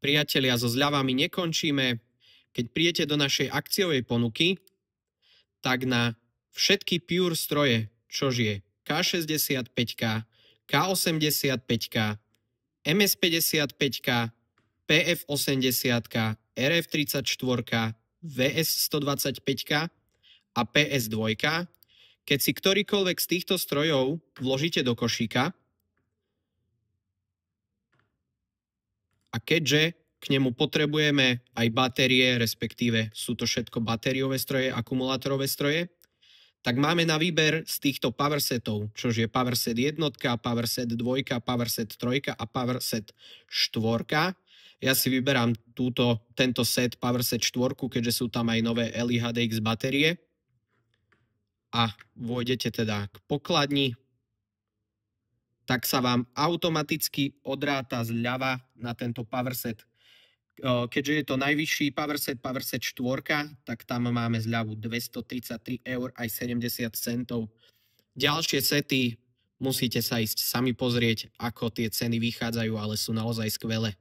Priatelia, so zľavami nekončíme. Keď prídete do našej akciovej ponuky, tak na všetky Pure stroje, čož je K65, K85, MS55, PF80, RF34, VS125 a PS2. Keď si ktorýkoľvek z týchto strojov vložíte do košíka a keďže k nemu potrebujeme aj batérie, respektíve sú to všetko batériové stroje, akumulátorové stroje, tak máme na výber z týchto powersetov, čož je powerset 1, powerset 2, powerset 3 a powerset 4. Ja si vyberám tento set powerset 4, keďže sú tam aj nové LiHDX batérie. A vôjdete teda k pokladni, tak sa vám automaticky odráta zľava na tento powerset. Keďže je to najvyšší powerset 4, tak tam máme zľavu 233 eur aj 70 centov. Ďalšie sety musíte sa ísť sami pozrieť, ako tie ceny vychádzajú, ale sú naozaj skvelé.